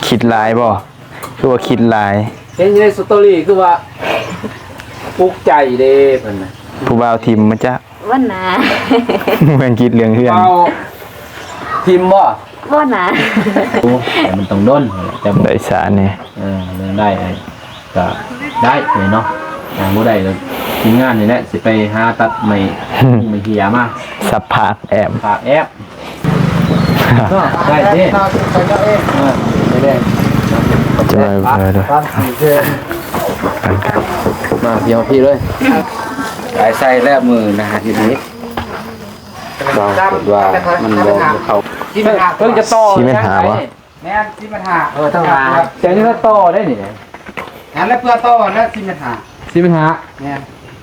คิดหลายบ่คือว่าคิดหลายเห็นในสตอรี่คือว่าปลุกใจเด้เพิ่นน่ะผู้บ่าวทิมมันจะว่าหนาเหมือนคิดเรื่องเฮือนเอาทีมบ่ ว่าหนาแต่มันต้องด้นแต่ได้สารนี่เรื่องได้ก็ได้เลยเนาะบ่ได้เลยทีมงานนี่แหละสิไปหาตัดไม้เหี่ยมาสับผักแอบฝากแอปก็ได้เด้ได้จะไปเลยมาเดี๋ยวพี่เลยใส่แลบมือนะฮะทีนี้เราว่ามันบอกเขาเพิ่งจะต่อที่ไม่หาวะแม่ที่ปัญหาทั้งหาแต่นี่ก็ต่อได้นี่งั้นแล้วเพื่อต่อแล้วที่ปัญหาแม่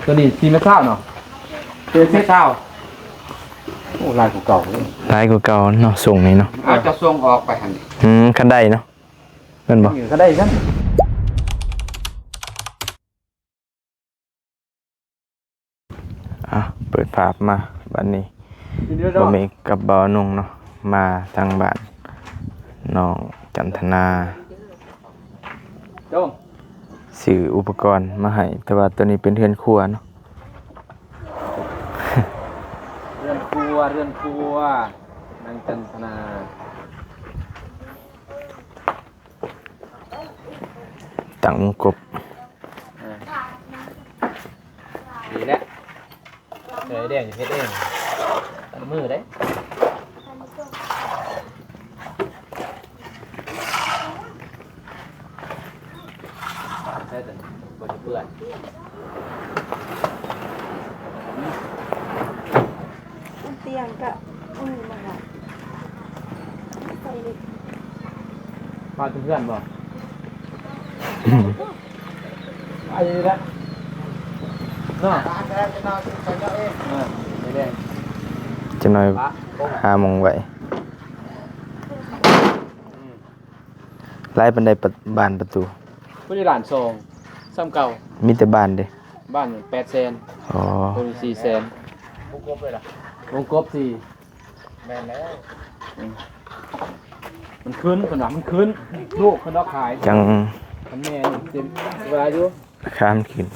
ตัวนี้ที่ไม่เท่าเนาะเป็นที่เท่าโอ้ลายเก่าลายเก่าเนาะส่งนี่เนาะเอาจะส่งออกไปหันคันได้เนาะเป็นบ่ก็ได้กันเปิดภาพมาบัดนี้บ่มีกับบ่าวนุ่งเนาะมาทางบ้านน้องจันทนาซื้ออุปกรณ์มาให้แต่ว่าตัวนี้เป็นเรือนครัวเนาะเรือนครัวนางจันทนาตั้งกบดีแล้วเดี๋ยวแดงจะเฮ็ดเองตั้งมือได้ใช่แต่บ่จะเปื้อนเตียงก็มาหาใส่ดิพาเพื่อนบ่ไปเลยละเนาะจะน้อยหาโมงไว้ไล่บันไดบานประตูผู้ที่หลานซองซ้ำเก่ามีแต่บ้านเด้บ้าน800,000อ๋อตัวนี้400,000วงกบเลยล่ะวงกบ4แม่นแล้วมันขึ้นขนาดมันขึ้นลูกคนเราขายจังคันแม่นี่เต็มเวลาอยู่ราคามันขึ้น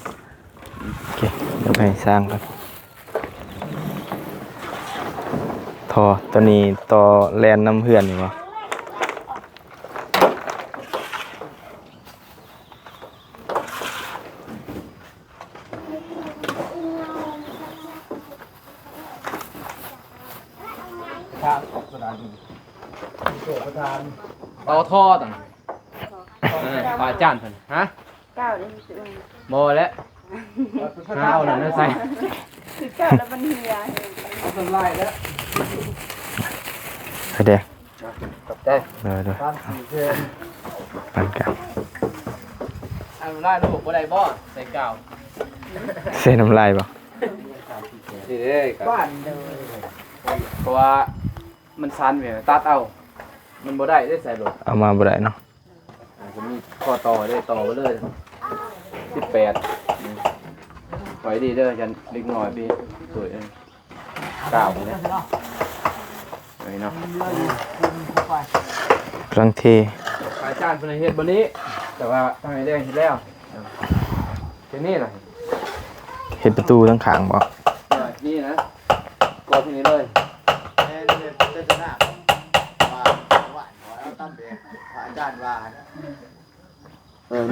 โอเคเดี๋ยวไปสร้างกันท่อตัวนี้ต่อแลนน้ำเพื่อนอยู่วะเอาท่อต่างปลาจ้านเพิ่นฮะก้าวเลยสิโมแล้วเอาหนังนั่นใส่ก้าวแล้วมันเหี่ยต้นไล่แล้วเดี๋ยวได้ปันกันเอาไล่ลูกบ่ได้บ่ใส่กาวเส้นน้ำลายบ่นี่เด้บ้านเพราะว่ามันซันแม่ตัดเอามันบ่ได้ใส่รถเอามาบ่ได้เนาะจะมีข้อต่อได้ต่อไปเลย18ไว้ดีเด้อฉันเล็กน้อยพี่สวย9เนี่ยเนาะรังเทอาจารย์เพิ่นเฮ็ดบ่นี้แต่ว่าทางไอ้แดงเฮ็ดแล้วทีนี้ล่ะเฮ็ดประตูทั้งข้างบ่นี่นะกอที่นี้เลย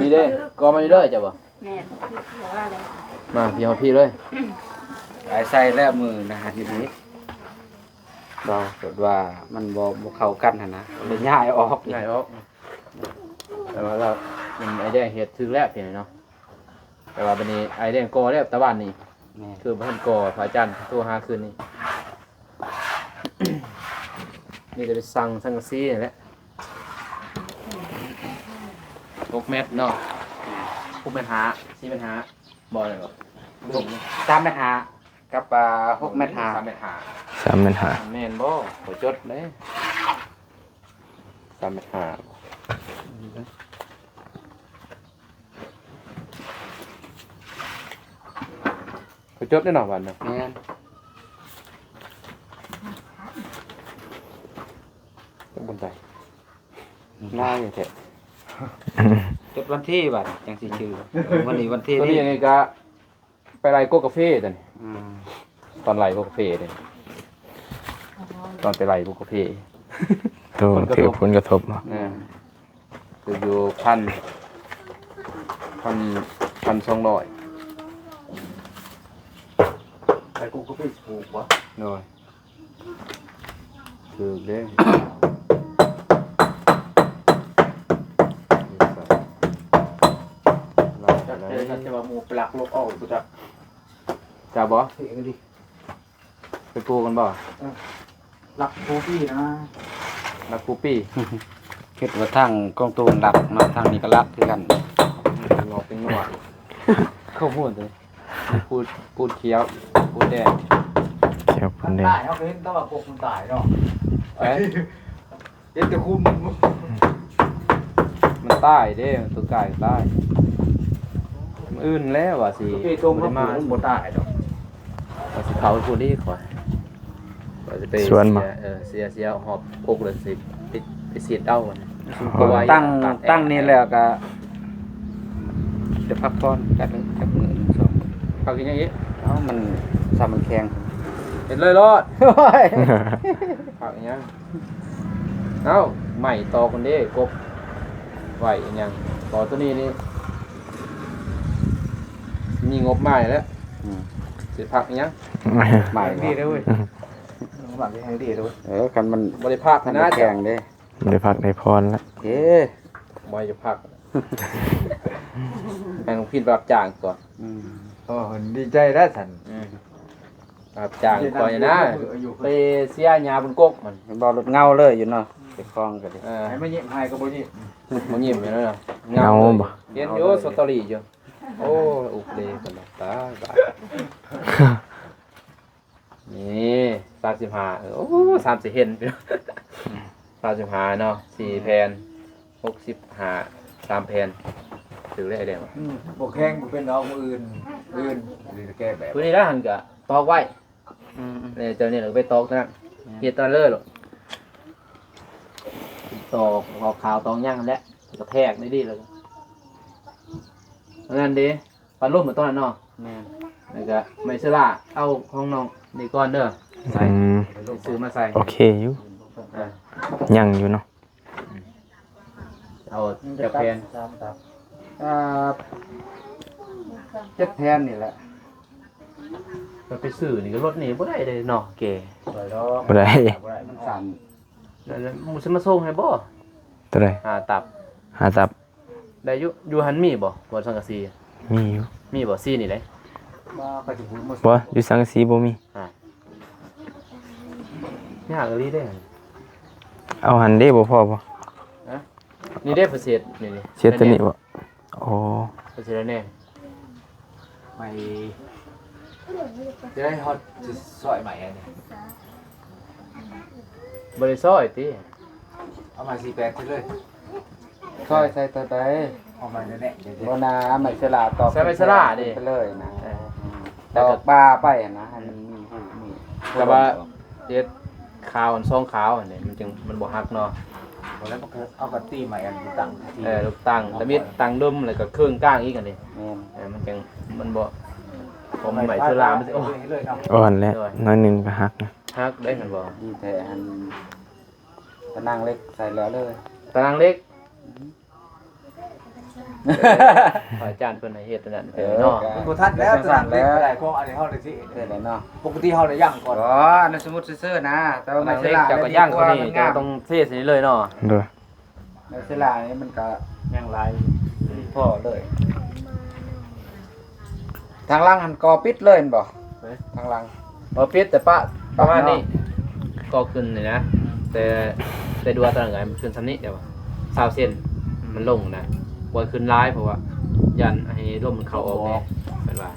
นี่เด้กอมานี่เลยจ้ะบ่แม่ว่าอะไรมาพี่เลยใส่แลบมือนะฮะทีนี้เราเกิดว่ามันบ่เข้ากันนะเลยง่ายออกแต่ว่าเราเป็นไอแดงเฮ็ดถึงแล้วเพียงเนาะแต่ว่าบัดนี้ไอแดงกอแล้วตะวันนี่คือบ่ทันกอพระอาจารย์โทรหาคืนนี้นี่จะไปสั่งสังกะสีนี่แหละ6 เมตรเนาะ6 เมตรหา4 เมตรหาบ่ได้บ่3 เมตรกับ6 เมตร3 เมตรหา3 เมตรแม่นบ่บ่จดเด้3 เมตรหาบ่จดได้เนาะวันเนาะแม่นบนใจง่ายอยู่แท้ จดวันที่บัดจังสิชื่อวันนี้วันที่ ตัวนี้ นี้ ยังไงก็ไปไล่โกกาแฟตัวนี้ อืม ตอนไล่โกกาแฟเนี่ยตอนไปไล่โกกาแฟ ตัวถือผลกระทบเนาะ คืออยู่1,200 ไปกูก็ไปปลูกวะ หน่อยคือเด้ จักเจอกันจะว่าหมู่ปลักลบออกกูจัก จ้าบ่ เฮ้ยดิ ไปปลูกกันบ่ ลักโคพี่นะ รักกูปี้ คิดว่าทางกองตูนลักมาทางนี้ก็ลักคือกัน งอกเป็นงวดเข้าพูดเลยพูดเคี้ยวพูดแดง เกี่ยวพุ่นแดง ตายเขาเห็นแต่ว่าพวกมันตายเนาะ เอ้ย เห็นแต่คุม มันใต้เด้ตัวไก่ใต้มันอื่นแล้วว่าสิ พี่ตรง บ่ เขา ได้ ปลู มาก มันบ่ตายดอก ว่าสิเขาพูดนี่ก่อนว่าจะไป สวนมา เสียหอบอกเลยสิไปเสียดเอามัน ตั้งนี่แล้วก็จะพักผ่อนกันกับมือสอง เขากินอย่างนี้ เอ้ามันซ้ำมันแข็ง เห็นเลยรอด โอ้ย ผักอย่างเงี้ยเอ้าใหม่ตอคนเด้กบไหวอย่างเงี้ยต่อตัวนี้นี่มีงบใหม่แล้วสิผักอย่างเงี้ย ใหม่ ดีเลยเว้ย หลังที่แห้งดีด้วยกันมัน บริภาค มัน นะ แข็งเด้ ได้พักได้พรแล้ว เฮ้ บอยจะพักแม่งพินรับจ้างก่อน โอ้ดีใจแล้วสัน รับจ้างก่อนอย่างนะไปเสียหญ้าบนกกมัน บ่รถเงาเลยอยู่เนาะไปคลองกันดิ ให้ ไม่ยิ้มให้ก็บ่ยิ้ม มันยิ้มอยู่นั่นน่ะ เงาบ่ เห็นอยู่สตอรี่อยู่โอ้อุกเลยกันละตายนี่35โอ้30เห็นพี่น้อง35เนาะ4แผ่น65 3แผ่นถือได้ได้บ่ บ่แข็งบ่เป็นเอามืออื่นหรือแก้แบบ ตัวนี้ละหันก็ตอกไว้เนี่ยเจ้านี่เราไปตอกนั่นเฮ็ดตอนเลยหรอกตอกขาวตอกย่างนั่นแหละกระแทกได้ดีเลยนั่นดิปันรูปเหมือนตอนนั้นเนาะ แม่น แล้วก็ไม่เชื่อละเอาห้องน้องนี่ก่อนเด้อใส่ อืม ซื้อมาใส่ โอเคอยู่ อ่ะ ยังอยู่เนาะ เอาจากแผ่น อ่า7แผ่นนี่แหละ เราไปซื้อนี่ก็รถนี่บ่ได้เลยเนาะแก สวยดอก บ่ได้ มันสั่น แล้วมึงสิมาส่งให้บ่ ตัวใด ตับ หาตับ ได้อยู่หันมีบ่บ่สังกะสี มีอยู่ มีบ่ซี่นี่เลย มาไปถึงพูดมา บ่อยู่สังกะสีบ่มี ยากเลยได้ เอาหันเด้บ่พอบ่ นี่ได้เปอร์เซ็นต์นี่ เสียตัวนี้บ่โอ้ เปอร์เซ็นต์แน่ ไม่จะได้ฮอตจะซอยใหม่อันนี้ บริซ้อยติ เอามา48เลยซอยใส่ตัวใดเอามาแน่ๆบ่นาไม่ฉลาดตอบไปเลยนะตอกปลาไปนะให้มันมีหูมี แต่ว่าเด็ดขาวอันซองขาวอันนี้มันจึงมันบ่ฮักเนาะ แล้วก็เอากระตี้ใหม่อันที่ตั้งที่ ลูกตั้งแต่มีตั้งดุมแล้วก็เครื่องก้างอีกอันนี้ แม่น มันจังมันบ่ผมใหม่เวลามันสิโอ้ เลยเนาะ อ่อนแล้วน้อยหนึงก็หักนะ ฮักได้มันบ่ ดีแท้อันตะนางเล็กใส่แล้วเลย ตารางเล็กอาจารย์เพิ่นให้เฮ็ดอันนั้นเนาะ บ่ทันแล้วตะนางเล็กได้ของอันนี้เฮาได้สิได้แล้วเนาะปกติเฮาได้ย่างก่อนอ๋ออันนั้นสมมุติซื่อๆนะแต่ว่า ตา ไม่ ราง ใช่ เล็ก ลา เจ้าก็ย่างเขานี่เจ้าต้องเทใส่นี่เลยเนาะ เด้อ ไม่ใช่ลานี่มันก็ย่างลายพ่อเลยทางล่างหันกอปิดเลยบ่ทางล่าง บ่ปิดแต่ปะประมาณนี้ก็ขึ้นนี่นะแต่ดูว่าตารางไงมันขึ้นซำนี้เดี๋ยว20เซนมันลงนะบ่ขึ้นหลายเพราะว่ายันให้ลมมันเข้าออกแน่เป็นว่า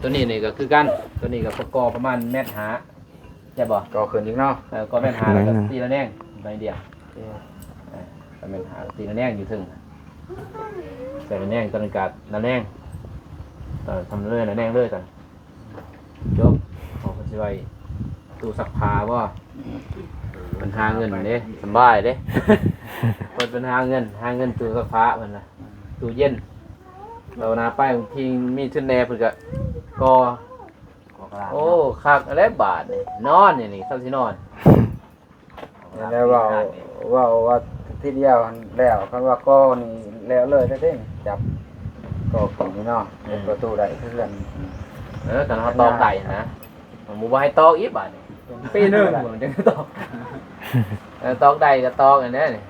ตัวนี้นี่ก็คือกันตัวนี้ก็ประกอบประมาณ1.5 เมตรใช่บ่ ก็ขึ้นอีกเนาะ ก็1.5 เมตรแล้วก็ตีละแนงใบเดียวก็1.5 เมตรตีละแนงอยู่ถึงแต่ละแนงตอนนี้ก็ละแนงทำเลยละแนงเลยกันจบเอาไปสิไว้ตู้ซักผ้าบ่มันหาเงินเด้สบายเด้ เพิ่นเป็นหาเงินตู้ซักผ้าเพิ่นน่ะตู้เย็นเรานาไปบางทีมีทุนแหน่เพิ่นก็โอ้คักอะไรบาทนี่นอนนี่ซับสินอน แล้วว่าทีเดียวแล้วคันว่าก็นี่แล้วเลยได้เด้จับก็ของนี่เนาะเป็นประตูได้เพื่อน กันเฮาตอกได้นะผมบ่ให้ตอกอีกบาทนี่ปีนึงผมจังตอกตอกได้ก็ตอกอันนี้นี่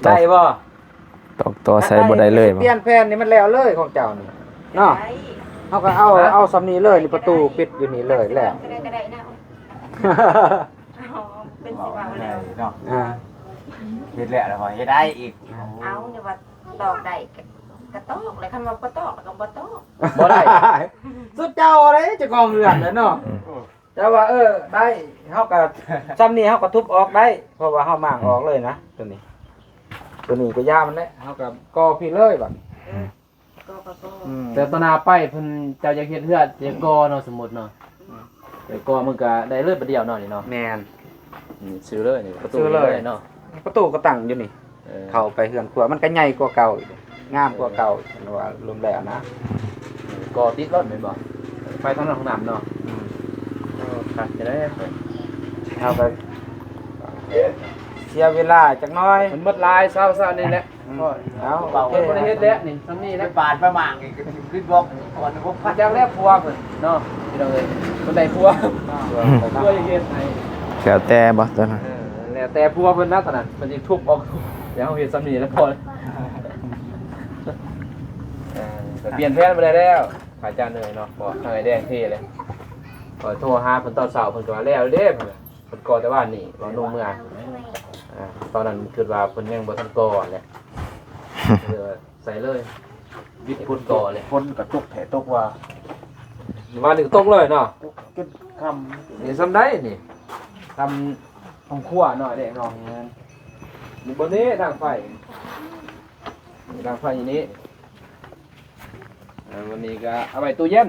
ได้บ่ ตอกต่อใส่บ่ได้เลยบ่ เปลี่ยนแผ่นนี่มันแล้วเลยของเจ้านี่เนาะ ได้ เฮาก็เอาสำนี้เลยนี่ประตูปิดอยู่นี่เลยแล้ว ก็ได้นะอ๋อเป็นสิว่าแล้ว เนาะ อ่า เฮ็ดแล้วแล้วพอเฮ็ดได้อีก เอาเนี่ยว่าตอกได้กระตอกเลยคันว่าบ่ตอกแล้วก็บ่ตอก บ่ได้ สุดเจ้าเลยเจ้าของเรือนแล้วเนาะแต่ว่าได้เฮาก็ซ้ำนี้เฮาก็ทุบออกได้เพราะว่าเฮามางออกเลยนะตัวนี้ก็ย่ามันแหละเฮาก็ก่อพี่เลยบัด ก็ แต่ตอนนาไปเพิ่นเจ้าอยากเฮ็ดเฮือดอยากก่อเนาะสมมุติเนาะแต่ก่อมันก็ได้เลยประเดียวเนาะนี่เนาะ แม่น ซื้อเลยนี่ประตู ซื้อเลย เนาะ ประตูก็ตั้งอยู่นี่เข้าไปเฮือนครัวมันก็ใหญ่กว่าเก่าอีกงามกว่าเก่าว่ารวมแล้วนะ ก่อติดรถแม่นบ่ไปทางนั้นของน้ำเนาะครับจะได้ เฮาก็เสียเวลาจักหน้อย มันหมดลายเศร้าๆนี่แหละ เอา เพิ่นบ่ได้เฮ็ดแล้วนี่ซ้ำนี่ ไป แหละ ปาดประมางอีกขึ้นบอกก่อนพวก พระเจ้าแรกผัวเพิ่นเนาะพี่น้องเอ้ยเพิ่นได้ผัวผัวอยากเฮ็ดให้ แล้วแต่บ่ตอนนั้น แล้วแต่ผัวเพิ่นนะตอนนั้นเพิ่นสิทุบออกเดี๋ยวเฮาเฮ็ดซ้ำนี่แล้วพอแต่เปลี่ยนแผนบ่ได้แล้วขายจานเลยเนาะบ่ทางไอ้แดงเท่เลยพอโทรหาเพิ่นตอนเช้าเพิ่นก็ว่าแล้วเด้เพิ่นก่อแต่ว่านี่ว่าลงเมื่อตอนนั้นคิดว่าเพิ่นยังบ่ทันก่อแหละใส่เลยวิทย์พุทธก่อเลย คนกระตุกแผลตกว่า มาถึงตกเลยเนาะ จนค นี่ทำได้นี่ทำห้องครัวหน่อยเด็กน้องอยู่บนนี้ดังไฟดังไฟอย่างนี้วันนี้ก็เอาไว้ตู้เย็น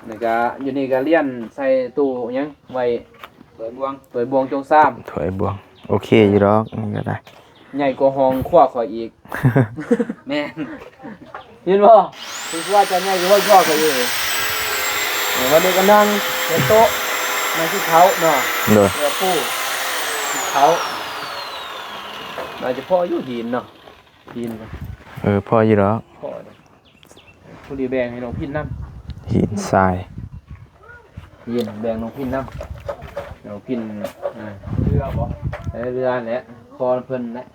นี่ก็อยู่นี่ก็เลี้ยนใส่ตู้หยังไว้เปิดบวงจงซ้ ถ้วยบวงโอเคอยู่ดอกนี่ก็ได้ ำใหญ่กว่าห้องครัวข่อยอีก แม่น เห็นบ่ถึงว่าจะใหญ่กว่าห้องครัวข่อยอีกวันนี้ก็นั่งบนโต๊ะนั่งที่เขาเนาะ โดย เรือปูที่เขาน่าจะพ่ออยู่หินเนาะหินเนาะ พออยู่ดอก พ่อเนาะผู้ดีแบ่งให้น้องพินน้ำ หินทราย หินแบ่งน้องพินน้ำน้องพินเรือบ่เรือแหละคอเพิ่นแหละ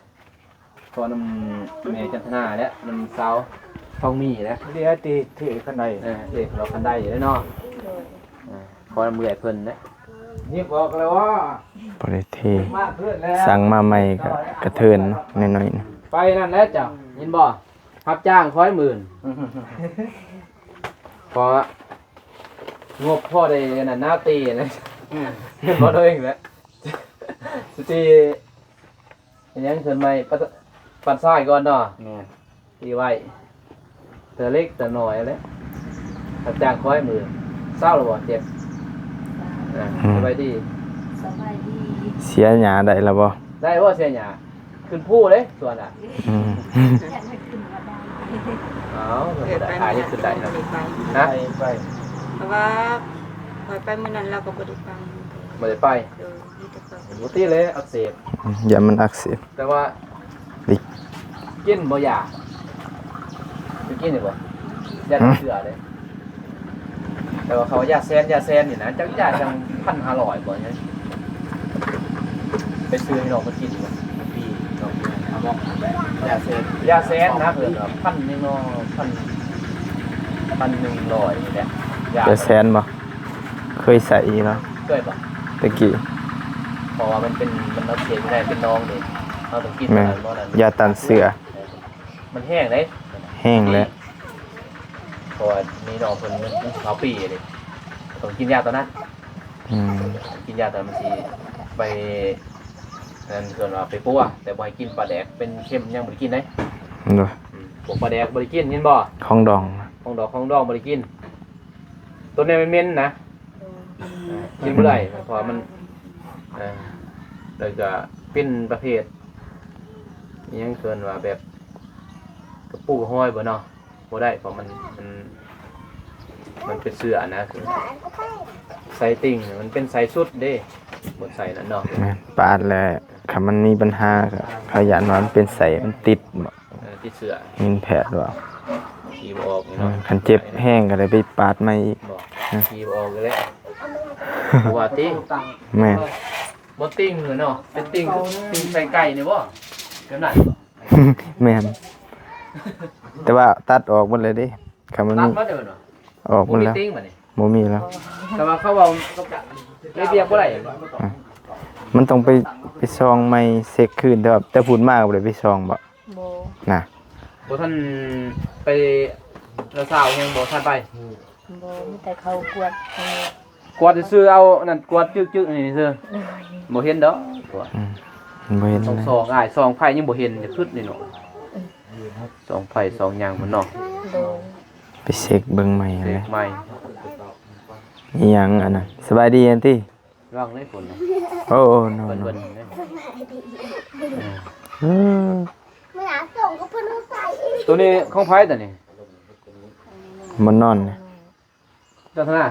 คอน้ำแม่จันทนาแหละน้ำสาวทองมีแหละ ำเดี๋ยวตีที่ข้างใน เด็กเราคันได้อยู่แล้วเนาะคอน้ำเมื่อยเพิ่นนะ นี่บอกเลยว่า บ่ได้เท มากเพื่อนแล้ว สั่งมาใหม่ก็กระเทินเนาะน้อยๆนะ ไปนั่นแหละจ้ะยินบ่รับจ้าง100,000พองบพ่อได้นั่นหน้าตีนะเห็นบ่ตัวเองแหละตียังเพิ่นใหม่ปัดซ้ายก่อนเนาะ แม่น ตีไว้เตอเล็กเตอน้อยแล้วรับจ้าง100,000เศร้าหรือบ่เจ็บสบายดี สบายดี เสียหญ้าได้แล้วบ่ ได้บ่เสียหยาขึ้นผู้เลยส่วนอ่ะ อืม อยากให้ขึ้นมาได้ อ้าวได้หาที่ขึ้นได้เนาะ ไป ฮะ ไป เพราะว่าพอไปมื้อนั้นเราก็บ่ได้ไป บ่ได้ไป เออมีแต่ไป บ่ตีเลยอักเสบ อย่ามันอักเสบ แต่ว่า ลิก กินบ่อยากไปกินได้บ่ยาเสือเลยแต่ว่าเขาว่ายาแซนนี่นะจักยาจัง 1,500บ่เนี่ยไปซื้อให้น้องมากินบ่ปีน้องเอาบ่ยาแซนนะเพิ่นว่า1,000นี่เนาะ1,100นี่แหละยา จะแซนบ่เคยใส่อยู่เนาะ เคยบ่ ตะกี้ เพราะว่ามันเอาเสียไม่ได้เป็นน้องนี่เราต้องกิน แม่ เพราะนั้น ยาตันเสือ มันแห้งเลย แห้งแล้ว เพราะว่ามีน้องเพิ่นมันเขาปีเลยต้องกินยาตอนนั้น อืม กินยาตอนมันสิไปนั่นเกินว่าไปปัวแต่บ่ให้กินปลาแดกเป็นเค็มยังบ่ได้กินได้ โดย พวกปลาแดกบ่ได้กินเห็นบ่ ของดอง ของดองบ่ได้กิน ตัวนี้มันเหม็นนะกินบ่ได้เพราะว่ามัน แล้วก็เป็นประเภทอิหยังเกินว่าแบบกระปูกระห้อยบ่เนาะบ่ได้เพราะมันเป็นเสื้อนะคือใส่ติ่งมันเป็นใส่ชุดเด้บ่ใส่นั่นเนาะ แม่นปาดแล้วคันมันมีปัญหาก็ขยันว่ามันเป็นใสมันติดบ่ ที่เสื้อ มีแผลด้วย ขี่บ่ออกเนาะ คันเจ็บแห้งก็เลยไปปาดใหม่อีก บอกขี่บ่ออกเลยบ่ว่าติ แม่น บ่ติ่งเลยเนาะเป็นติ่งใส่ไก่นี่บ่แบบนั้น แม่นแต่ว่าตัดออกหมดเลยเด้คันมัน ตัด มี มาเด้อเนาะ ออกหม บ่ ด มี แล้ว ติ่งบัดนี้ บ่มีแล้ว แต่ว่าเขาเว้าเลยเรียกบ่ได้ มันต้องไปซองใหม่เซ็กคืนแต่พูดมากบ่ได้ไปซองบ่ โบ น่ะ บ่ทันไปละสาวยังบ่ทันไป โบมีแต่เขากวดเขา กวาดซื่อเอานั่นกวาดจึกๆนี่ซื่อบ่เห็นดอก อืมบ่เห็น สอง เลย สองอ้ายสองไผยังบ่เห็นจะขึ้นนี่เนาะสองไผสองอย่างมันเนาะ โดย ไปเช็คเบิ่งใหม่ เด็ เลย กใหม่ อีหยังอันน่ะสบายดีอันติ ร่างได้ผลนะ โอ้โน เบิ่น โน เบิ่น เออ ตัวนี้ของไผตัวนี้ มันนอนเนี่ย เจ้าธนา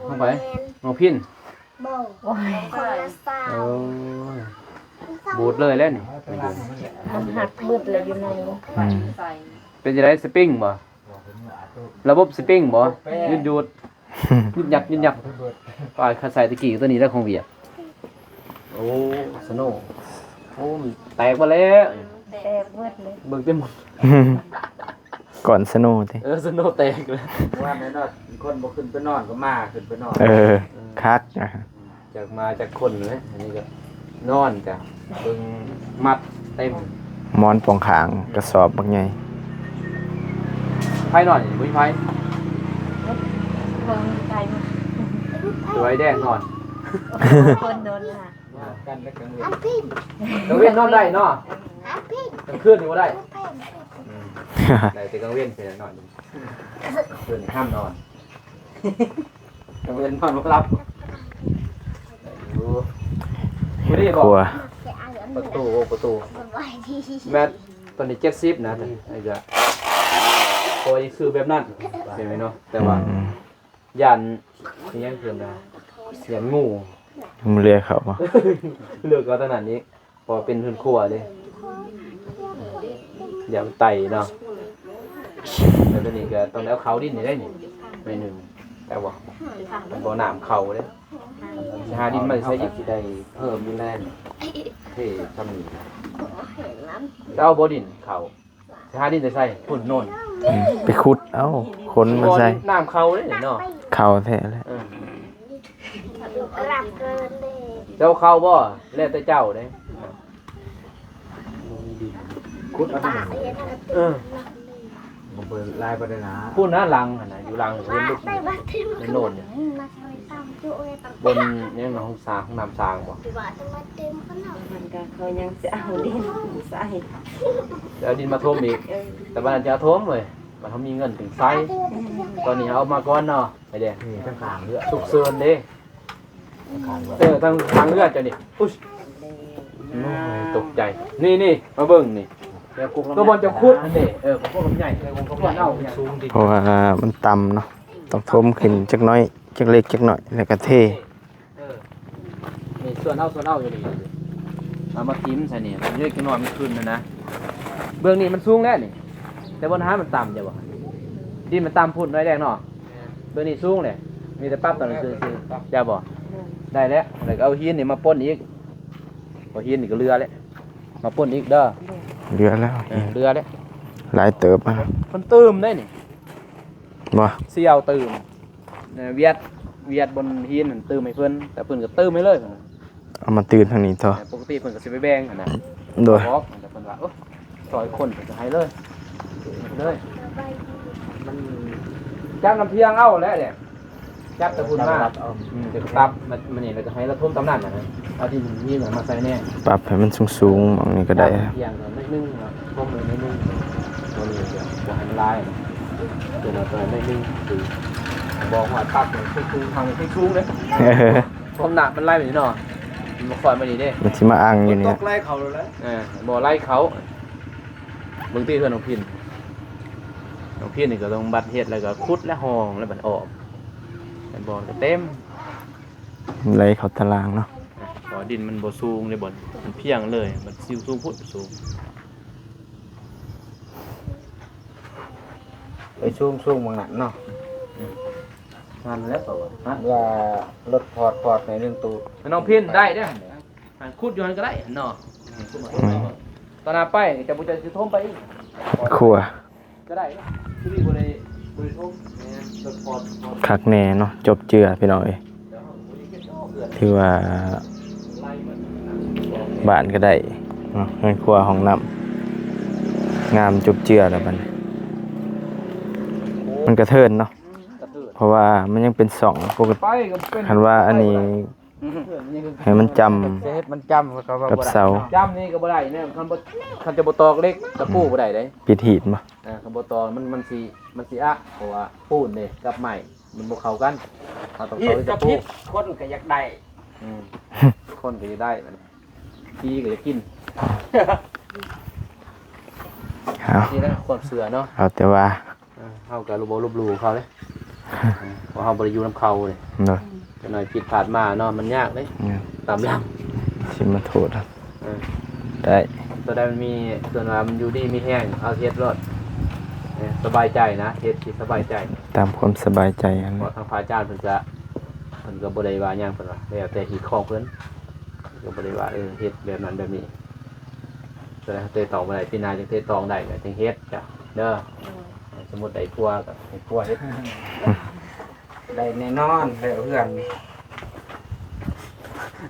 ของไผของพิน โอ้ย เออบูดเลยแล้วนี่ มันหักมืดเลยอยู่ใน อืม เป็นจังได๋สปริงบ่ระบบสปริงบ่ยืดหยุดยึดยักยึดยักปลายคันใส่ตะกี้ตัวนี้แล้วของเวียดโอ้สโนว์โอ้มันแตกมาแล้ว แตกมืดเลย เบิ่งเต็มหมด ก่อนสโนว์ติ สโนว์แตกเลย ว่าแม่นอนคนบ่ขึ้นไปนอนก็มาขึ้นไปนอน เออคักอ่ะ จากมาจากคนเลยอันนี้ก็นอนจ้ะเบิ่งมัดเต็ม หมอนปองขางกระสอบบักใหญ่ ไพ่นอนบุ้ยไพ่ เบิ่งไกลมา สวยแดงนอน คนโดนค่ะ กันแล้วกันเว กลางเว้นนอนได้เนาะกลางคืนนี่บ่ได้ได้แต่กลางเว้นเป็นนอนคืนห้ามนอนกลางเว้นนอนบ่รับอยู่นี่ ค บ่ รัว ประตูแมทตอนนี้70นะไอ้จ้ะโอ้ยซื้อแบบนั้นเห็นไหมเนาะแต่ว่า อืม ยันนี่ยังเกินได้เสียงงู มันเรียกเขาบ่ เลือกก็ขนาดนี้พอเป็นพื้นครัวเลยอย่าไต่เนาะแล้วตัวนี้ก็ต้องแล้วเขาดินนี่ได้นี่ไม่หนึ่งแต่ว่ามันบ่น้ำเขาเลยสิหาดินมาใช้อีก สิได้เพิ่มอยู่แน่นเท่ทำนี่ เอาบ่ดินเขาสิหาดินจะใส่พุ่นโน่น อืมไปขุดเอ้าคนมาใส่ น้ำเขาเลยเนาะ เข้าแท้แล้ว เออเจ้าเข้าบ่แล้วแต่เจ้าเด้ คุดเอาทางไหน เออ บ่เปิดลายบ่ได้นะ พูดนะลังหั่นน่ะอยู่ลังเห็นลูกในโน่นเนี่ยบนเนี่ยห้องสร้างห้องน้ำสร้างบ่ มันก็เขายังจะเอาดินใส่ จะเอาดินมาถมอีก แต่บ้านจะเอาถมเลยมันเขามีเงินถึงไซส์ตอนนี้เอามาก่อนเนาะไอเด้ นี่ทั้งข้างเรือ สุกเซินเด้ ข้างเรือ ทางทางเลือดจะนี่อุ๊ยตกใจนี่มาเบิ่งนี่ตัวบอลจะคุดนี่ผมพวกผมใหญ่ผมพวกเน่าสูงดิ เพราะว่ามันต่ำเนาะต้องทมขึ้นจักหน้อยจักเล็กจักหน่อยแล้วก็เท นี่ส่วนเน่าอยู่นี่เอามาทิ้มใส่นี่มันเล็กน้อยมันขึ้นนะเบื้องนี้มันสูงแล้วนี่แต่บนท้ายมันต่ำจ้ะบ่ดินมันต่ำพุ่นน้อยแดงเนาะเบื้องนี้สูงเลยมีแต่ปั๊บตอนนั้นคือจ้าบ่ได้แล้วแล้วก็เอาหินนี่มาป่นอีกเอาหินนี่ก็เรือแล้วมาป่นอีกเด้อ เหลือแล้ว เรือแล้ว หลายเติบมา มันตื่มได้นี่ บ่ เสี่ยวตื่มเวียดบนหินนั่นตื่มให้เพิ่นแต่เพิ่นก็ตื่มให้เลย เอามาตื่นทางนี้ต่อ แต่ปกติเพิ่นก็สิไปแบ่งหั่นน่ะ โดย บอกแต่เพิ่นว่าซอยคนเพิ่นก็ให้เลยมันจับน้ำเพียงเอาแล้วเนี่ยจับแต่คุณมาเดี๋ยวตับมันนี่แล้วก็ให้เราทุ่มตำนานน่ะนะเอาที่นี่มาใส่แน่ ปรับให้มันสูงๆหมองนี้ก็ได้ครับ เพียงก็ไม่นึ่งนะต้มเลยไม่นึ่งตัวนี้เดี๋ยวบ่ให้มันลายนะเดี๋ยวเราตัวไม่นึ่งคือบอกว่าตักเนี่ยคือทางที่สูงเลย เออ ความหนักมันไล่ไปเนาะ มันบ่ค่อยมานี่เด้ มันสิมาอ้างอยู่นี่ ต นะ กไล่เขาเลยแล้ว บ่ไล่เขาบางทีเพื่อนน้องพินนี่ก็ต้องบัดเฮ็ดแล้วก็ขุดและห้องแล้วบัดออกแต่บ่อก็เต็ม ไหลเข้าตารางเนาะ บ่อดินมันบ่สูงเลยบ่อนมันเพียงเลยมันสิวสูงพุดสูง ไปชุ่มบางหนักเนาะ มันแล้วเปล่าวะฮะ ว่ารถพอดในเรื่องตู น้องพินได้เด้อหันขุดอยู่หันก็ได้เนาะตอนหน้าไปจะบ่จะสิโทมไปอีก ครัว ก็ได้ที่นี่บ่ได้โทมแม่นรถพอด คักแน่เนาะจบเจือพี่น้องเอ้ยถือว่าบ้านก็ได้เนาะเงินครัวห้องน้ำงามจบเจือแล้วบัดนี้มันกระเทินเนาะ กระตือ เพราะว่ามันยังเป็น2ปกติ ไปก็เป็น คันว่าอันนี้ให้มันจำ เซฟมันจำเขาว่า กับเสา จ้ำนี่ก็บ่ได้แม่คันจะบ่ตอกเล็กตะปูบ่ได้เด้ ปิดหีดบ่ คันบ่ตอกมันสิอะเพราะว่าปูนนี่กับไม้มันบ่เข้ากันเราต้อง อี เข้า กั ตะ บ ปู พิษคนก็อยากได้ คนก็จะได้มันพี่ก็จะกิน เอา นี่แหละความเสือเนาะ เอาแต่ว่า เฮากับลบหลู่เขาเลยว่าเฮาบ่ได้อยู่นํเขาเลย เนาะ จะหน่อยผิดพลาดมาเนาะมันยากเด้ตามหลัง สิมาโทษครับ เออ ได้ ตัวใดมันมีส่วนว่ามันอยู่ดีมีแห้งเอาเฮ็ดรถสบายใจนะเฮ็ดสิสบายใจ ตามความสบายใจอัน เพ นี้ ราะทางพระอาจารย์เพิ่นก็บ่ได้ว่าหยังเพิ่นว่าแล้วแต่ฮีดของเพิ่นก็บ่ได้ว่าเฮ็ดแบบนั้นแบบนี้แต่เตะตองบ่ได้พี่นายจังเตะตองได้ก็จังเฮ็ดจ้ะเด้อสมมุติได้ครัวก็ให้ครัวเฮ็ด ได้แน่นอนได้เพื่อน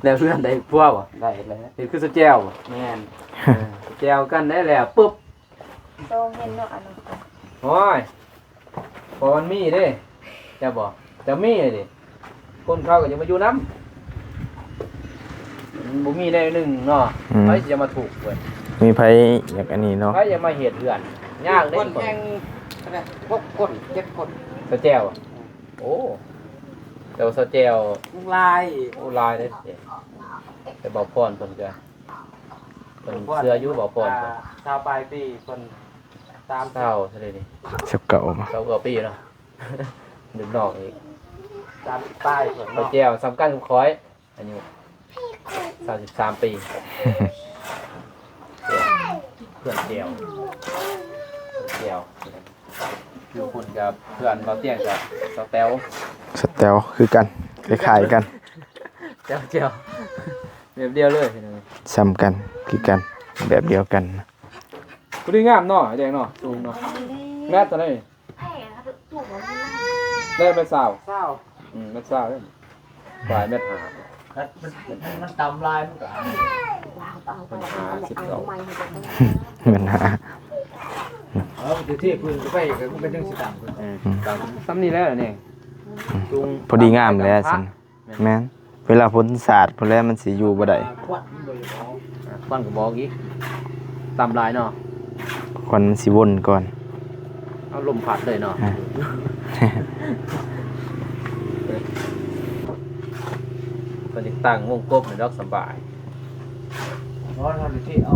แล้วเพื่อนได้ครัวบ่ ได้แล้ว นี่คือสแจวบ่ แม่น แจวกันได้แล้วปึ๊บ โตเห็นเนาะอันนั้น โอ้ยพอมันมีเด้จะบ่จะมีเลยดิคนเขาก็จะมาอยู่นำบ่มีได้หนึงเนาะไผสิจะมาถูกเว้ย มีไผอยากอันนี้เนาะ ไผจะมาเฮ็ดเฮือนยากเด้ คนแห่ง6 คน7 คน สแจวอะโอ้แต่ว่าสแจว ลาย โอ้ลายได้เด้แต่บ่พรเพิ่นก็เพิ่นเสื้ออยู่บ่พรเพิ่น ชาวปลายปีคนตาม เศร้าซะเลยนี่ สักเก่ามา เศร้ากว่าปีเนาะ ดึกดอกอีก ตามป้ายคน สแจวสำคัญกับคอยอายุ33 ปี เพื่อนเดียวอยู่คุณกับเพื่อนเราเตี้ยกับสเตล สแตลคือกันคล้ายๆกัน เจียวแบบเดียวเลยพี่น้อง ซ้ำกันคือกันแบบเดียวกัน กูดีงามเนาะแดงเนาะสูงเนาะแม่ตัวไหนได้เม็ดสาว เศร้า เม็ดสาวเลยปลายเม็ดหา มันตำลายมันก็ มันหา12 เหมือนหา ที่คุณไปก็เป็นเรื่องสิตำคุณ ซ้ำนี่แล้วเนี่ยสูง พอดีงามแล้วสิแม่นเวลาพ้นศาสตร์พอแล้วมันสิอยู่บ่ได้ ควันโดยเฉพาะ ควันกับบอกอีกตามลายเนาะ ควันมันสิวนก่อน เอาลมพัดเลยเนาะ ตอนนี้ตั้งวงกบในดอกสบาย ร้อนเราอยู่ที่เอา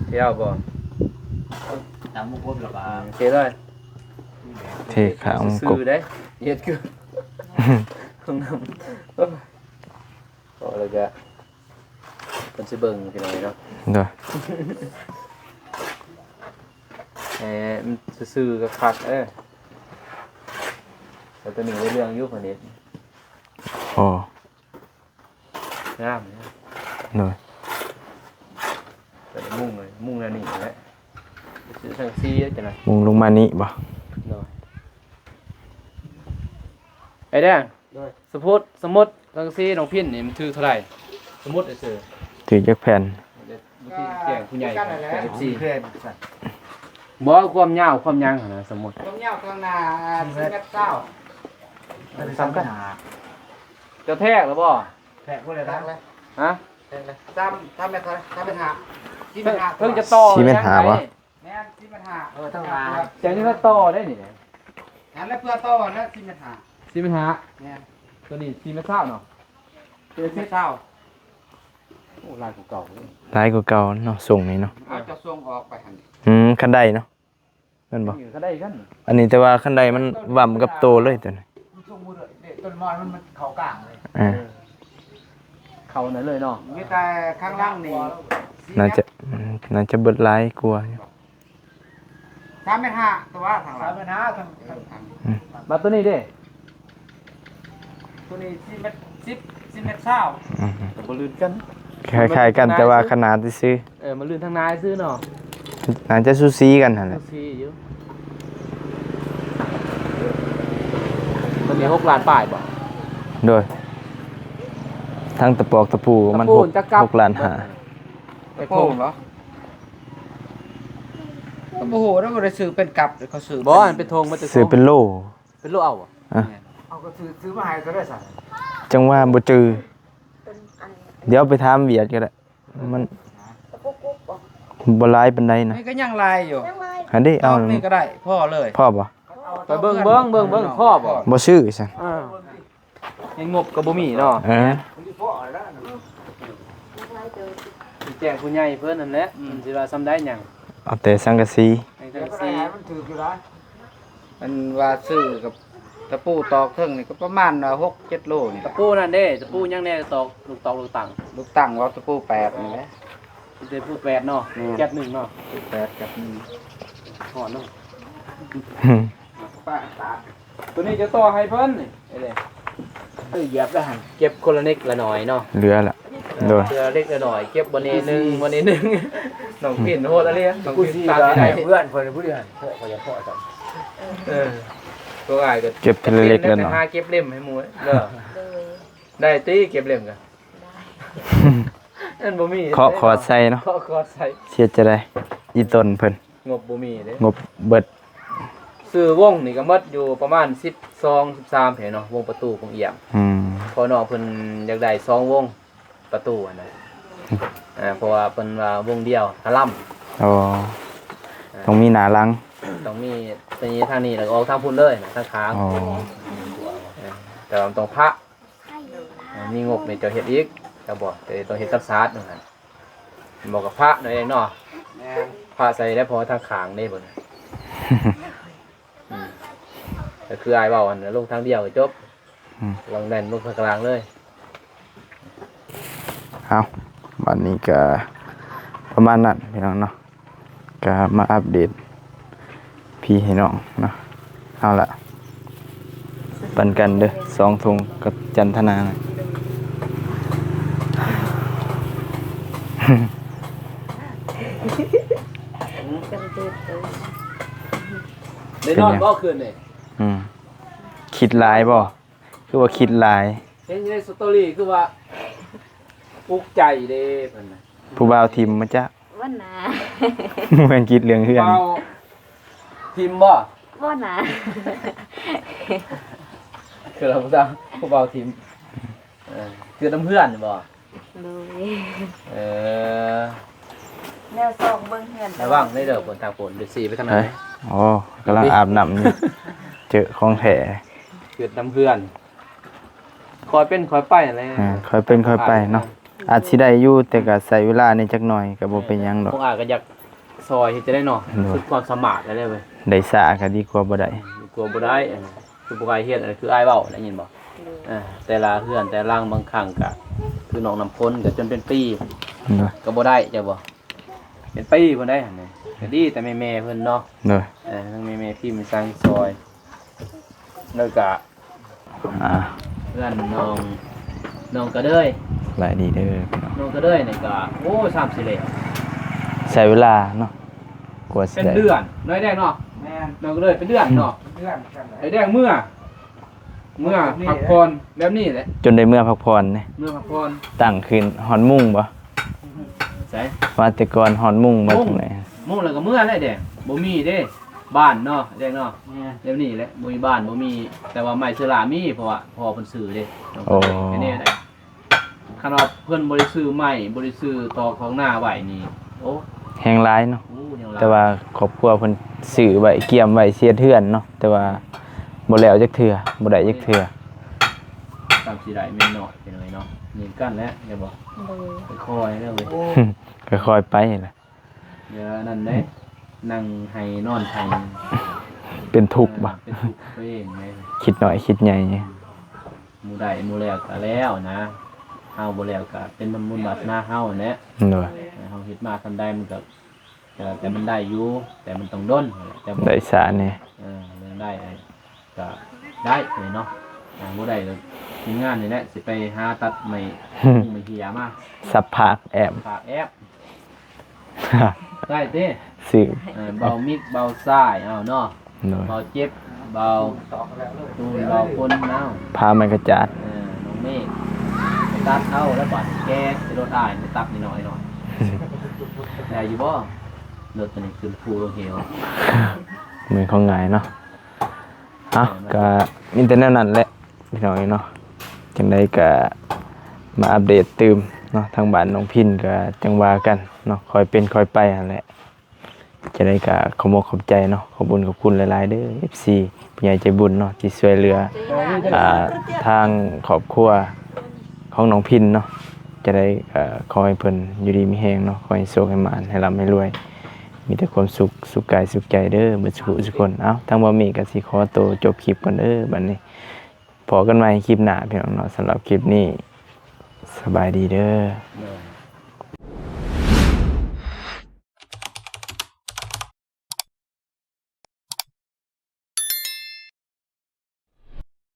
เที่ยวบ่ ตำมุกบระบา โอเคเลย เทขาวมันก ซื้ บ อได้เฮ็ดคือข้างน้ำก็เลยก็เป็นสิเบิ่งพี่น้องเนาะ เด้อ มันซื่อๆกับคักแต่ตัวนี้ได้เรื่องอยู่คนนี้ โอ้ งามเนี่ย เด้อ แต่มุ่งเลยมุ่งแล้วนี่แหละซื้อสังซีจังได๋ มุงลงมานี่บ่ เนาะไอ้แดงสมมุติสังซีน้องพินนี่มันถือเท่าไหร่สมมุติซื่อ ถือจักแผ่น แจ้งผู้ใหญ่ 14เพื่อน บ่ความยาวความยังหั่นนะสมมุติ ต้มยำข้างหน้า10 เมตรเก้า สำคัญจะแทกหรือบ่ แผลพูดเลยนะ ฮะ ตามเมตรตามเมตรหาที่เมตรหา เพิ่งจะต่อ 4 เมตรหาวะ แม่ที่เมตรหาทั้งหา จังนี้ก็ต่อได้นี่ งั้นแล้วเพื่อต่อแล้วที่เมตรหา 4 เมตรหา เนี่ย ตัวนี้4 เมตรเท่าเนาะ เมตรเช้า โอ้ลายเก่าๆเลย หลายกว่าเก่าเนาะส่งนี่เนาะ เอาจะส่งออกไปหั่น คันใดเนาะแม่นบ่ อยู่ก็ได้กัน อันนี้แต่ว่าคันใดมันว่ำกับโตเลยตัวนี้ ช่วงมือเลยต้นมอนมันเขากลางเลย อ่า เขาไหนเลยเนาะ มีแต่ข้างล่างนี่ น่าจะเบิดหลายกว่าอยู่ 3.5ตัวทางหลั สาง มนะทาง มาตัวนี้เด้ ตัวนี้10 เมตรเช้า อืม แต่บ่ลื่นกัน คล้ายๆกันแต่ว่าขนาดซื่อ มันลื่นทางนายซื้อเนาะ น่าจะสูสีกันหั่นแหละ ซีอยู่ตัวนี้6 ล้านป้ายบ่ โดยทั้งตะปอกตะปูมัน ตะปูจักกับ 6ล้านหา ไปโป่งเหรอก็บ่ฮู้แล้วบ่ได้ซื้อเป็นกับหรือเขาซื้อ บ่อันเป็นธงมันจะ ซื้อเป็นโล เป็นโลเอาอ่ะ อ่ะ เอาก็ซื้อมาให้ก็ได้สั่ง จังว่าบ่จือ เป็นอัน เดี๋ยวไปถามเวียดก็ได้มัน ตะกุกกุ๊กบอก บ่หลายปานใดนะ นี่ก็ยังลายอยู่ ยังไง อันนี้ ตอ เอา กนี่ก็ได้พ่อเลย พ่อบ่ ไปเบิ่งพ่อบ่ บ่ซื้อซั่น ยังงบก็บ่มีเนาะ เออ ยังไงเจอ แจ้งผู้ใหญ่เพิ่นนั่นแหละมันสิว่าซ้ำได้หยัง เอาแต่สังกะสี ให้ แต่ จัง ก็ ซี่ ได้มันถืออยู่แล้ว มันว่าซื้อกับตะปูตอกเทิงนี่ก็ประมาณ6-7 โลนี่ ตะปูนั่นเด้ตะปูยังแน่ตอกลูกตัง ลูกตั้งว่าตะปู8นี่แหละ สิปู8เนาะแก๊ส1เนาะ 8กับนี่ หอดเนาะ อืม ป้าตา ตัวนี้จะต่อให้เพิ่นนี่ไอ้เด้เหยียบได้หั่นเก็บคนละนิดละหน่อยเนาะ เหลือละโดย เรือเล็กละหน่อยเก็บวันนี้หนึงวันนี้หนึงน้องปิ่นโหดอะไรน้อง กู ปิ่น ซี ตาม ก็ ที่ไหน เพื่อนเพิ่นผู้เดียวพ่อเขาจะพ่อจัง ตัวอ้ายก็ เก็บทีละเล็กละหน่อย หาเก็บเล่มให้หมู่เด้อ เลย ได้ตีเก็บเล่มกัน ได้ นั่นบ่มี เคาะขอดใส่เนาะ เคาะขอดใส่ เสียจะได้อีต้นเพิ่น งบบ่มีเด้ งบเบิด ซื้อวงนี่ก็หมดอยู่ประมาณ12 13แผลเนาะวงประตูของเอี่ยม อืม พอน้องเพิ่นอยากได้2วงประตูอันนั้นเพราะว่าเพิ่นว่าวงเดียวทะล่ำ อ๋อต้องมีหนาหลัง ต้องมีตัวนี้ทางนี้แล้วก็ออกทางพุ่นเลยนะทางค้าง อ๋อ แต่ว่ามันต้องพระมีงบในเจ้าเฮ็ดอีกจะบอกแต่ต้องเฮ็ดกับซาดนั่นน่ะบอกกับพระหน่อยเองเนาะ แม่น พระใส่ได้พอทางขางได้บ่เนี่ยก็คืออายเว้าอันนั้นลงทางเดียวก็จบลงแน่นลงทางกลางเลย เอาวันนี้ก็ประมาณนั้นพี่น้องเนาะก็มาอัปเดตพี่ให้น้องเนาะเอาละปันกันเด้อ2ถุงกับจันทนานะ กันเจ็บเลย ได้นอนบ่คืนนี่ อืมคิดหลายบ่คือว่าคิดหลาย เห็นในสตอรี่คือว่าปลุกใจเด้เพิ่นน่ะ ผู้บ่าวทิมมาจ้ะ ว่าหนา เหมือนคิดเรื่องเฮือน เบาทีมบ่ ว่าหนา คือเราบ่ทราบผู้เบาทีมคือน้ำเพื่อนบ่ เลย เออ แนวซองเบิ่งเฮือน ระวังได้เด้อฝนทางฝนเดี๋ยวสีไปทางไหน เฮ้ยโอ้กำลังอาบน้ำอยู่เจอของแท้ เกิดน้ำเพื่อนคอยเป็นคอยไปอะไร ค่อยเป็นค่อยไปเนาะอาจสิได้อยู่แต่ก็ใช้เวลาในจักหน่อยก็บ่เป็นหยังดอก พวกอาก็อยากซอยที่จะได้เนาะ เนาะ ฝึกความสามารถได้เว้ย ได้สาก็ดีกว่าบ่ได้ กลัวบ่ได้คือบ่กายเฮ็ดอันนั้นคืออ้ายเว้าได้ยินบ่แต่ละเพื่อนแต่ละร่างบางครั้งก็คือน้องน้ำพ้นก็จนเป็นปี เนาะ ก็บ่ได้จ้ะบ่เป็นปีเพิ่นได้หั่นนี่ก็ดีแต่แม่ๆเพิ่นเนาะ เนาะ ทั้งแม่ๆพี่มันสร้างซอยแล้วก็ อ่า เพื่อนน้องก็เด้ย หลายดีเด้อพี่น้อง น้องก็เด้ยนี่ก็โอ้30เลย ใช้เวลาเนาะกว่าสิ เป็น ได้ เดือนน้อยแดงเนาะ แม่น น้องก็เด้ยเป็นเดือนเนาะ เพื่อนกันเลย ไอ้แดงเมื่อพักผ่อนแบบนี้แหละ จนได้เมื่อพักผ่อนนี่ เมื่อพักผ่อน ตั้งคืนหอนมุ่งบ่ ใช่ ว่าแต่ก่อนหอนมุ่งบ่ตรงไหน มุ่งแล้วก็เมื่อไรแดงบ่มีเด้บ้านเนาะแดงเนาะแบบนี้แหละบ่มีบ้านบ่มีแต่ว่าไม้เสือลามีเพราะว่าพ่อเพิ่นซื้อเด้น้องก็เด้ยอันนี้แหละคันว่าเพิ่นบ่ได้ซื้อไม้บ่ได้ซื้อตอกของหน้าไว้นี่โอ้ แฮงหลายเนาะ โหยังหลย แต่ว่าครอบครัวเพิ่นซื้อไว้เกียมไว้เสียเทือนเนาะแต่ว่าบ่แล้วจักเทื่อบ่ได้จักเทื่อ ตามสิได้แม่นน้อยเป็นไงเนาะ นี่กันแล้วอย่าบอก เลย ค่อยๆแล้วเว้ย ค่อยๆไปล่ะ เดี๋ยวนั่นเด้นั่งให้นอนให้ เป็นทุกข์บ่ เป็นทุกข์ตัวเองไง คิดน้อยคิดใหญ่ หมู่ใดหมู่แล้วก็แล้วนะเฮาบ่แล้วก็เป็นบุญบาสนาเฮาแหละ โดย เฮาเฮ็ดมาทำได้มันก็แต่มันได้อยู่แต่มันต้องด้นแต่บ่ ได้สาแน่ เรื่องได้ก็ได้เลยเนาะบ่ได้ก็ทีมงานนี่แหละสิไปหาตัดไม้ไม้เหียมา สับผากแอบ ฝากแอปได้เด้ สื่อ เบามิดเบาซ้ายเอาเนาะ โดย เบาเจ็บเบาตูนเบาคนเนาะ พามันกระจาด น้องเมฆไปตัดเอาแล้วบัดแกสิรถอ้ายไปตักนิดหน่อยหน่อยได้อยู่บ่รถตัวนี้ขึ้นภูลงเหว เหมือนของไงายเนาะเอาก็มีแต่แนวนั้นแหละพี่น้องเนาะจังไดก็มาอัปเดตตื่มเนาะทางบ้านน้องพินก็จังว่ากันเนาะคอยเป็นคอยไปหั่นแหละจะได้ก็ขอบขอบใจเนาะขอบคุญขอบคุณหลายๆเด้อ FC ผู้ใหญ่ใจบุญเนาะที่ช่วยเหลือทางครอบครัวของน้องพินเนาะจะได้ขอให้เพิ่นอยู่ดีมีแฮงเนาะขอให้โชคให้หมานให้ร่ำให้รวยมีแต่ความสุขสุขกายสุขใจเด้อเบิดทุกคนเอ้าทางบ่มีก็สิขอตัวจบคลิปก่อนเด้อบัดนี้พอกันใหม่คลิปหน้าพี่น้องเนาะสำหรับคลิปนี้สบายดีเด้อ เออ